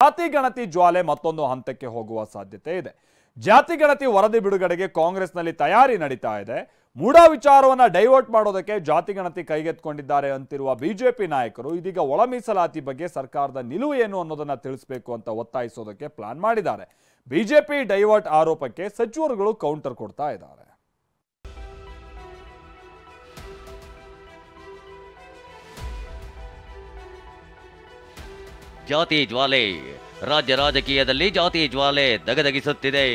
ಜಾತಿ ಗಣತಿ ಜ್ವಾಲೆ ಮತ್ತೊಂದು ಹಂತಕ್ಕೆ ಹೋಗುವ ಸಾಧ್ಯತೆ ಇದೆ. ಜಾತಿ ಗಣತಿ ವರದಿ ಬಿಡುಗಡೆಗೆ ಕಾಂಗ್ರೆಸ್ನಲ್ಲಿ ತಯಾರಿ ನಡೀತಾ ಇದೆ. ಮೂಢ ವಿಚಾರವನ್ನ ಡೈವರ್ಟ್ ಮಾಡೋದಕ್ಕೆ ಜಾತಿ ಗಣತಿ ಕೈಗೆತ್ತಿಕೊಂಡಿದ್ದಾರೆ ಅಂತಿರುವ ಬಿಜೆಪಿ ನಾಯಕರು ಇದೀಗ ಒಳ ಮೀಸಲಾತಿ ಬಗ್ಗೆ ಸರ್ಕಾರದ ನಿಲುವು ಏನು ಅನ್ನೋದನ್ನ ತಿಳಿಸಬೇಕು ಅಂತ ಒತ್ತಾಯಿಸೋದಕ್ಕೆ ಪ್ಲಾನ್ ಮಾಡಿದ್ದಾರೆ. ಬಿಜೆಪಿ ಡೈವರ್ಟ್ ಆರೋಪಕ್ಕೆ ಸಚಿವರುಗಳು ಕೌಂಟರ್ ಕೊಡ್ತಾ ಇದ್ದಾರೆ. ಜಾತಿ ಜ್ವಾಲೆ ರಾಜ್ಯ ರಾಜಕೀಯದಲ್ಲಿ ಜಾತಿ ಜ್ವಾಲೆ ದಗದಗಿಸುತ್ತಿದೆ.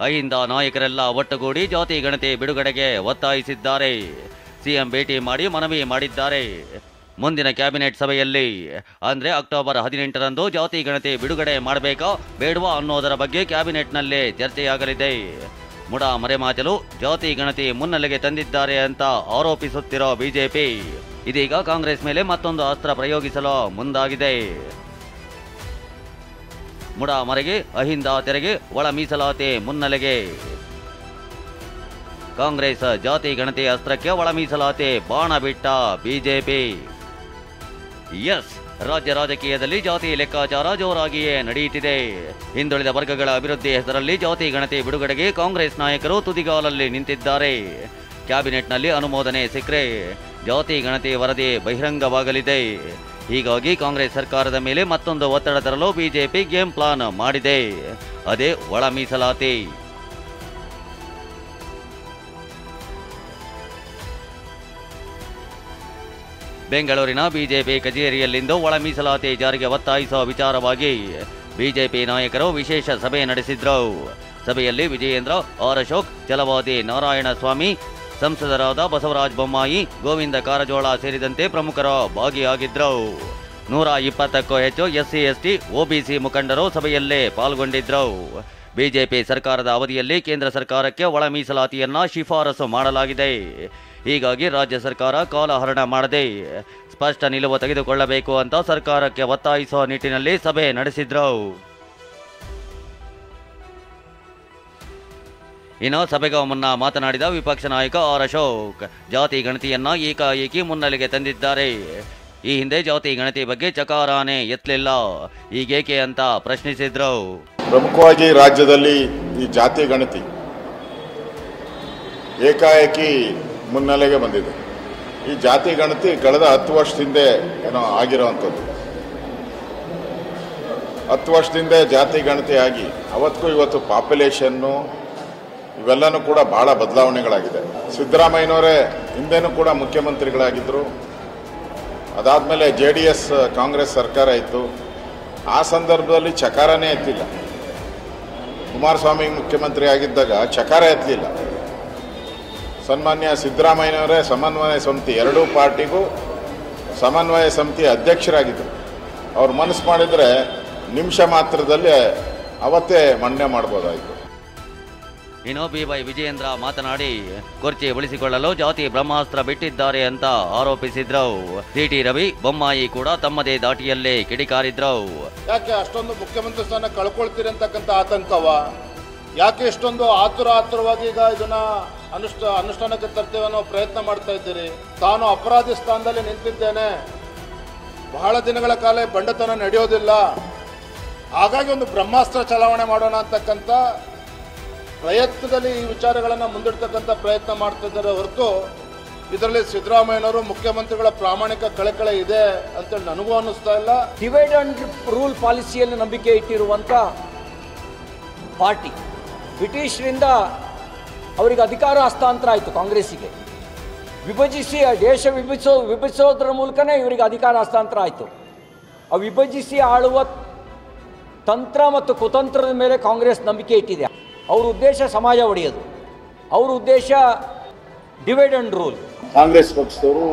ಅಹಿಂದ ನಾಯಕರೆಲ್ಲ ಒಟ್ಟುಗೂಡಿ ಜಾತಿ ಗಣತಿ ಬಿಡುಗಡೆಗೆ ಒತ್ತಾಯಿಸಿದ್ದಾರೆ. ಸಿಎಂ ಭೇಟಿ ಮಾಡಿ ಮನವಿ ಮಾಡಿದ್ದಾರೆ. ಮುಂದಿನ ಕ್ಯಾಬಿನೆಟ್ ಸಭೆಯಲ್ಲಿ ಅಂದರೆ ಅಕ್ಟೋಬರ್ 18ರಂದು ಜಾತಿ ಗಣತಿ ಬಿಡುಗಡೆ ಮಾಡಬೇಕಾ ಬೇಡವಾ ಅನ್ನೋದರ ಬಗ್ಗೆ ಕ್ಯಾಬಿನೆಟ್ನಲ್ಲೇ ಚರ್ಚೆಯಾಗಲಿದೆ. ಮುಡ ಮರೆಮಾಚಲು ಜಾತಿ ಗಣತಿ ಮುನ್ನೆಲೆಗೆ ತಂದಿದ್ದಾರೆ ಅಂತ ಆರೋಪಿಸುತ್ತಿರೋ ಬಿಜೆಪಿ ಇದೀಗ ಕಾಂಗ್ರೆಸ್ ಮೇಲೆ ಮತ್ತೊಂದು ಅಸ್ತ್ರ ಪ್ರಯೋಗಿಸಲು ಮುಂದಾಗಿದೆ. ಮುಡ ಮರೆಗೆ ಅಹಿಂದ ತೆರೆಗೆ ಒಳ ಮೀಸಲಾತಿ ಮುನ್ನೆಲೆಗೆ. ಕಾಂಗ್ರೆಸ್ ಜಾತಿ ಗಣತಿ ಅಸ್ತ್ರಕ್ಕೆ ಒಳ ಮೀಸಲಾತಿ ಬಾಣ ಬಿಟ್ಟ ಬಿಜೆಪಿ. ಎಸ್, ರಾಜ್ಯ ರಾಜಕೀಯದಲ್ಲಿ ಜಾತಿ ಲೆಕ್ಕಾಚಾರ ಜೋರಾಗಿಯೇ ನಡೆಯುತ್ತಿದೆ. ಹಿಂದುಳಿದ ವರ್ಗಗಳ ಅಭಿವೃದ್ಧಿ ಹೆಸರಲ್ಲಿ ಜಾತಿ ಗಣತಿ ಬಿಡುಗಡೆಗೆ ಕಾಂಗ್ರೆಸ್ ನಾಯಕರು ತುದಿಗಾಲಲ್ಲಿ ನಿಂತಿದ್ದಾರೆ. ಕ್ಯಾಬಿನೆಟ್ನಲ್ಲಿ ಅನುಮೋದನೆ ಸಿಕ್ಕರೆ ಜಾತಿ ಗಣತಿ ವರದಿ ಬಹಿರಂಗವಾಗಲಿದೆ. ಹೀಗಾಗಿ ಕಾಂಗ್ರೆಸ್ ಸರ್ಕಾರದ ಮೇಲೆ ಮತ್ತೊಂದು ಒತ್ತಡ ತರಲು ಬಿಜೆಪಿ ಗೇಮ್ ಪ್ಲಾನ್ ಮಾಡಿದೆ. ಅದೇ ಒಳ ಮೀಸಲಾತಿ. ಬೆಂಗಳೂರಿನ ಬಿಜೆಪಿ ಕಚೇರಿಯಲ್ಲಿಂದು ಒಳ ಮೀಸಲಾತಿ ಜಾರಿಗೆ ಒತ್ತಾಯಿಸುವ ವಿಚಾರವಾಗಿ ಬಿಜೆಪಿ ನಾಯಕರು ವಿಶೇಷ ಸಭೆ ನಡೆಸಿದ್ರು. ಸಭೆಯಲ್ಲಿ ವಿಜಯೇಂದ್ರ, ಆರ್ ಅಶೋಕ್, ಛಲವಾದಿ ನಾರಾಯಣಸ್ವಾಮಿ, ಸಂಸದರಾದ ಬಸವರಾಜ ಬೊಮ್ಮಾಯಿ, ಗೋವಿಂದ ಕಾರಜೋಳ ಸೇರಿದಂತೆ ಪ್ರಮುಖರು ಭಾಗಿಯಾಗಿದ್ರು. 120ಕ್ಕೂ ಹೆಚ್ಚು ಎಸ್ಸಿ ಎಸ್ಟಿ ಒಬಿಸಿ ಮುಖಂಡರು ಸಭೆಯಲ್ಲೇ ಪಾಲ್ಗೊಂಡಿದ್ರು. ಬಿಜೆಪಿ ಸರ್ಕಾರದ ಅವಧಿಯಲ್ಲಿ ಕೇಂದ್ರ ಸರ್ಕಾರಕ್ಕೆ ಒಳ ಮೀಸಲಾತಿಯನ್ನ ಶಿಫಾರಸು ಮಾಡಲಾಗಿದೆ. ಹೀಗಾಗಿ ರಾಜ್ಯ ಸರ್ಕಾರ ಕಾಲಹರಣ ಮಾಡದೆ ಸ್ಪಷ್ಟ ನಿಲುವು ತೆಗೆದುಕೊಳ್ಳಬೇಕು ಅಂತ ಸರ್ಕಾರಕ್ಕೆ ಒತ್ತಾಯಿಸುವ ನಿಟ್ಟಿನಲ್ಲಿ ಸಭೆ ನಡೆಸಿದ್ರು. ಇನ್ನು ಸಭೆಗೂ ಮುನ್ನ ಮಾತನಾಡಿದ ವಿಪಕ್ಷ ನಾಯಕ ಆರ್ ಅಶೋಕ್, ಜಾತಿ ಗಣತಿಯನ್ನ ಏಕಾಏಕಿ ಮುನ್ನೆಲೆಗೆ ತಂದಿದ್ದಾರೆ. ಈ ಹಿಂದೆ ಜಾತಿ ಗಣತಿ ಬಗ್ಗೆ ಚಕಾರಾನೆ ಎತ್ತಲಿಲ್ಲ, ಈಗೇಕೆ ಅಂತ ಪ್ರಶ್ನಿಸಿದ್ರು. ಪ್ರಮುಖವಾಗಿ ರಾಜ್ಯದಲ್ಲಿ ಈ ಜಾತಿ ಗಣತಿ ಏಕಾಏಕಿ ಮುನ್ನೆಲೆಗೆ ಬಂದಿದೆ. ಈ ಜಾತಿ ಗಣತಿ ಕಳೆದ 10 ವರ್ಷದಿಂದ ಏನೋ ಆಗಿರೋವಂಥದ್ದು. 10 ವರ್ಷದಿಂದ ಜಾತಿ ಗಣತಿ ಆಗಿ ಅವತ್ತಿಗೂ ಇವತ್ತು ಪಾಪ್ಯುಲೇಷನ್ನು ಇವೆಲ್ಲನೂ ಕೂಡ ಬಹಳ ಬದಲಾವಣೆಗಳಾಗಿದೆ. ಸಿದ್ದರಾಮಯ್ಯನವರೇ ಹಿಂದೆನೂ ಕೂಡ ಮುಖ್ಯಮಂತ್ರಿಗಳಾಗಿದ್ದರು. ಅದಾದಮೇಲೆ JDS ಕಾಂಗ್ರೆಸ್ ಸರ್ಕಾರ ಇತ್ತು. ಆ ಸಂದರ್ಭದಲ್ಲಿ ಚಕಾರನೇ ಎತ್ತಲಿಲ್ಲ. ಕುಮಾರಸ್ವಾಮಿ ಮುಖ್ಯಮಂತ್ರಿ ಆಗಿದ್ದಾಗ ಚಕಾರ ಎತ್ತಲಿಲ್ಲ. ಸನ್ಮಾನ್ಯ ಸಿದ್ದರಾಮಯ್ಯನವರೇ ಸಮನ್ವಯ ಸಮಿತಿ, ಎರಡೂ ಪಾರ್ಟಿಗೂ ಸಮನ್ವಯ ಸಮಿತಿ ಅಧ್ಯಕ್ಷರಾಗಿದ್ದರು. ಅವ್ರು ಮನಸ್ಸು ಮಾಡಿದರೆ ನಿಮಿಷ ಮಾತ್ರದಲ್ಲಿ ಅವತ್ತೇ ಮಂಡನೆ ಮಾಡ್ಬೋದಾಯಿತು. ಇನ್ನು BY ವಿಜಯೇಂದ್ರ ಮಾತನಾಡಿ ಕುರ್ಚಿ ಉಳಿಸಿಕೊಳ್ಳಲು ಜಾತಿ ಬ್ರಹ್ಮಾಸ್ತ್ರ ಬಿಟ್ಟಿದ್ದಾರೆ ಅಂತ ಆರೋಪಿಸಿದ್ರು. TT ರವಿ, ಬೊಮ್ಮಾಯಿ ಕೂಡ ತಮ್ಮದೇ ದಾಟಿಯಲ್ಲೇ ಕಿಡಿಕಾರಿದ್ರು. ಯಾಕೆ ಅಷ್ಟೊಂದು ಮುಖ್ಯಮಂತ್ರಿ ಸ್ಥಾನ ಕಳ್ಕೊಳ್ತೀರಿ ಅಂತಕ್ಕಂಥ ಆತಂಕವ? ಯಾಕೆ ಇಷ್ಟೊಂದು ಆತುರವಾಗಿ ಈಗ ಇದನ್ನ ಅನುಷ್ಠಾನಕ್ಕೆ ತರ್ತೇವೆ ಅನ್ನೋ ಪ್ರಯತ್ನ ಮಾಡ್ತಾ ಇದ್ದೀರಿ? ತಾನು ಅಪರಾಧಿ ಸ್ಥಾನದಲ್ಲಿ ನಿಂತಿದ್ದೇನೆ, ಬಹಳ ದಿನಗಳ ಕಾಲ ಬಂಡತನ ನಡೆಯೋದಿಲ್ಲ, ಹಾಗಾಗಿ ಒಂದು ಬ್ರಹ್ಮಾಸ್ತ್ರ ಚಲಾವಣೆ ಮಾಡೋಣ ಅಂತಕ್ಕಂಥ ಪ್ರಯತ್ನದಲ್ಲಿ ಈ ವಿಚಾರಗಳನ್ನು ಮುಂದಿಡ್ತಕ್ಕಂಥ ಪ್ರಯತ್ನ ಮಾಡ್ತಿದ್ದಾರೆ ಹೊರತು ಇದರಲ್ಲಿ ಸಿದ್ದರಾಮಯ್ಯನವರು ಮುಖ್ಯಮಂತ್ರಿಗಳ ಪ್ರಾಮಾಣಿಕ ಕಳಕಳೆ ಇದೆ ಅಂತೇಳಿ ನನಗೂ ಅನ್ನಿಸ್ತಾ ಇಲ್ಲ. ಡಿವೈಡ್ ಅಂಡ್ ರೂಲ್ ಪಾಲಿಸಿಯಲ್ಲಿ ನಂಬಿಕೆ ಇಟ್ಟಿರುವಂಥ ಪಾರ್ಟಿ, ಬ್ರಿಟಿಷರಿಂದ ಅವರಿಗೆ ಅಧಿಕಾರ ಹಸ್ತಾಂತರ ಆಯಿತು. ಕಾಂಗ್ರೆಸ್ಸಿಗೆ ವಿಭಜಿಸಿ ದೇಶ ವಿಭಜಿಸೋದ್ರ ಮೂಲಕನೇ ಇವರಿಗೆ ಅಧಿಕಾರ ಹಸ್ತಾಂತರ ಆಯಿತು. ಆ ವಿಭಜಿಸಿ ಆಳುವ ತಂತ್ರ ಮತ್ತು ಕುತಂತ್ರದ ಮೇಲೆ ಕಾಂಗ್ರೆಸ್ ನಂಬಿಕೆ ಇಟ್ಟಿದೆ. ಅವ್ರ ಉದ್ದೇಶ ಸಮಾಜ ಒಡೆಯೋದು, ಅವ್ರ ಉದ್ದೇಶ ಡಿವೈಡ್ ಅಂಡ್ ರೂಲ್. ಕಾಂಗ್ರೆಸ್ ಪಕ್ಷದವರು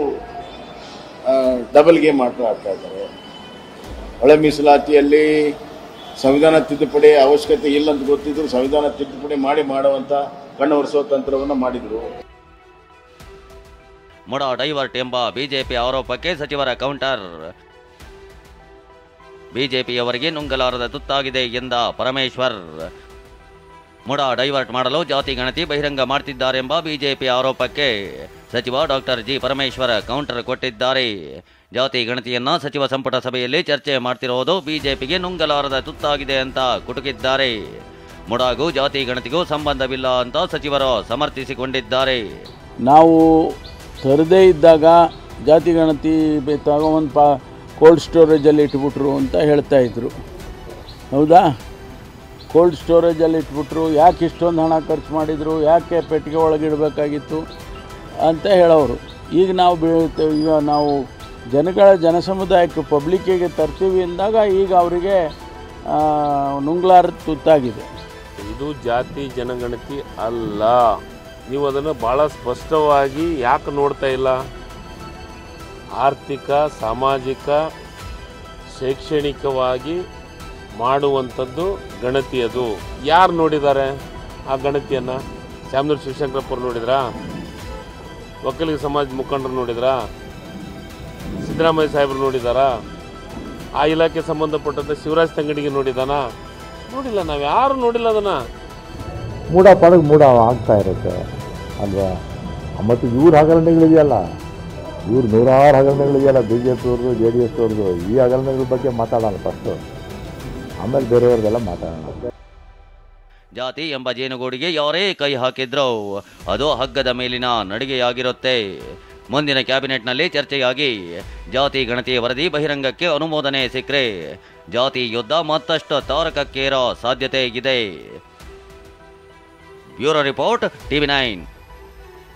ಡಬಲ್ ಗೇಮ್ ಆಡ್ತಾ ಇದ್ದಾರೆ. ಒಳ ಮೀಸಲಾತಿಯಲ್ಲಿ ಸಂವಿಧಾನ ತಿದ್ದುಪಡಿ ಅವಶ್ಯಕತೆ ಇಲ್ಲ ಅಂತ ಗೊತ್ತಿದ್ರು ಸಂವಿಧಾನ ತಿದ್ದುಪಡಿ ಮಾಡುವಂತ ಕಣ್ಣು ಒರೆಸೋ ತಂತ್ರವನ್ನು ಮಾಡಿದ್ರು. ಮುಡ ಡೈವರ್ಟ್ ಎಂಬ ಬಿಜೆಪಿ ಆರೋಪಕ್ಕೆ ಸಚಿವರ ಕೌಂಟರ್. ಬಿಜೆಪಿಯವರಿಗೆ ನುಂಗಲಾರದ ತುತ್ತಾಗಿದೆ ಎಂದ ಪರಮೇಶ್ವರ್. ಮುಡ ಡೈವರ್ಟ್ ಮಾಡಲು ಜಾತಿ ಗಣತಿ ಬಹಿರಂಗ ಮಾಡ್ತಿದ್ದಾರೆಂಬ ಬಿಜೆಪಿ ಆರೋಪಕ್ಕೆ ಸಚಿವ ಡಾಕ್ಟರ್ ಜಿ ಪರಮೇಶ್ವರ್ ಕೌಂಟರ್ ಕೊಟ್ಟಿದ್ದಾರೆ. ಜಾತಿ ಗಣತಿಯನ್ನ ಸಚಿವ ಸಂಪುಟ ಸಭೆಯಲ್ಲಿ ಚರ್ಚೆ ಮಾಡ್ತಿರೋದು ಬಿಜೆಪಿಗೆ ನುಂಗಲಾರದ ತುತ್ತಾಗಿದೆ ಅಂತ ಕುಟುಕಿದ್ದಾರೆ. ಮುಡಾಗೂ ಜಾತಿ ಗಣತಿಗೂ ಸಂಬಂಧವಿಲ್ಲ ಅಂತ ಸಚಿವರು ಸಮರ್ಥಿಸಿಕೊಂಡಿದ್ದಾರೆ. ನಾವು ತರದೇ ಇದ್ದಾಗ ಜಾತಿ ಗಣತಿ ತಗೊಂಡು ಕೋಲ್ಡ್ ಸ್ಟೋರೇಜಲ್ಲಿ ಇಟ್ಬಿಟ್ರು ಅಂತ ಹೇಳ್ತಾ ಇದ್ರು. ಹೌದಾ? ಕೋಲ್ಡ್ ಸ್ಟೋರೇಜಲ್ಲಿ ಇಟ್ಬಿಟ್ರು, ಯಾಕೆ ಇಷ್ಟೊಂದು ಹಣ ಖರ್ಚು ಮಾಡಿದರು, ಯಾಕೆ ಪೆಟ್ಟಿಗೆ ಒಳಗಿಡಬೇಕಾಗಿತ್ತು ಅಂತ ಹೇಳೋರು. ಈಗ ನಾವು ಜನಸಮುದಾಯಕ್ಕೆ ಪಬ್ಲಿಕ್ಕಿಗೆ ತರ್ತೀವಿ ಅಂದಾಗ ಈಗ ಅವರಿಗೆ ನುಂಗ್ಲಾರ ತುತ್ತಾಗಿದೆ. ಇದು ಜಾತಿ ಜನಗಣತಿ ಅಲ್ಲ. ನೀವು ಅದನ್ನು ಭಾಳ ಸ್ಪಷ್ಟವಾಗಿ ಯಾಕೆ ನೋಡ್ತಾ ಇಲ್ಲ? ಆರ್ಥಿಕ, ಸಾಮಾಜಿಕ, ಶೈಕ್ಷಣಿಕವಾಗಿ ಮಾಡುವಂಥದ್ದು ಗಣತಿ. ಅದು ಯಾರು ನೋಡಿದ್ದಾರೆ ಆ ಗಣತಿಯನ್ನು? ಶಾಮನೂರು ಶಿವಶಂಕರಪ್ಪರು ನೋಡಿದ್ರಾ? ಒಕ್ಕಲಿಗ ಸಮಾಜದ ಮುಖಂಡರು ನೋಡಿದ್ರಾ? ಸಿದ್ದರಾಮಯ್ಯ ಸಾಹೇಬರು ನೋಡಿದಾರಾ? ಆ ಇಲಾಖೆ ಸಂಬಂಧಪಟ್ಟಂತೆ ಶಿವರಾಜ್ ತಂಗಡಿಗೆ ನೋಡಿದಾನಾ? ನೋಡಿಲ್ಲ. ನಾವು ಯಾರು ನೋಡಿಲ್ಲ ಅದನ್ನು. ಮೂಡ ಆಗ್ತಾ ಇರುತ್ತೆ ಅಲ್ವಾ? ಮತ್ತು ಇವ್ರ ಹಗರಣಗಳಿದೆಯಲ್ಲ, ಇವ್ರು ನೂರಾರು ಹಗರಣಗಳಿದೆಯಲ್ಲ, ಬಿ ಜೆ ಪಿಯವ್ರದ್ದು, ಜೆ ಡಿ ಎಸ್ ಅವ್ರದ್ದು. ಈ ಹಗರಣಗಳ ಬಗ್ಗೆ ಮಾತಾಡೋಣ ಫಸ್ಟು, ಆಮೇಲೆ ಬೇರೆಯವ್ರದ್ದೆಲ್ಲ ಮಾತಾಡೋಣ. ಜಾತಿ ಎಂಬ ಜೇನುಗೂಡಿಗೆ ಯಾರೇ ಕೈ ಹಾಕಿದ್ರೋ ಅದು ಹಗ್ಗದ ಮೇಲಿನ ನಡಿಗೆಯಾಗಿರುತ್ತೆ. ಮುಂದಿನ ಕ್ಯಾಬಿನೆಟ್ನಲ್ಲಿ ಚರ್ಚೆಯಾಗಿ ಜಾತಿ ಗಣತಿ ವರದಿ ಬಹಿರಂಗಕ್ಕೆ ಅನುಮೋದನೆ ಸಿಕ್ಕರೆ ಜಾತಿ ಯುದ್ಧ ಮತ್ತಷ್ಟು ತಾರಕಕ್ಕೇರೋ ಸಾಧ್ಯತೆ ಇದೆ. Bureau report, TV9.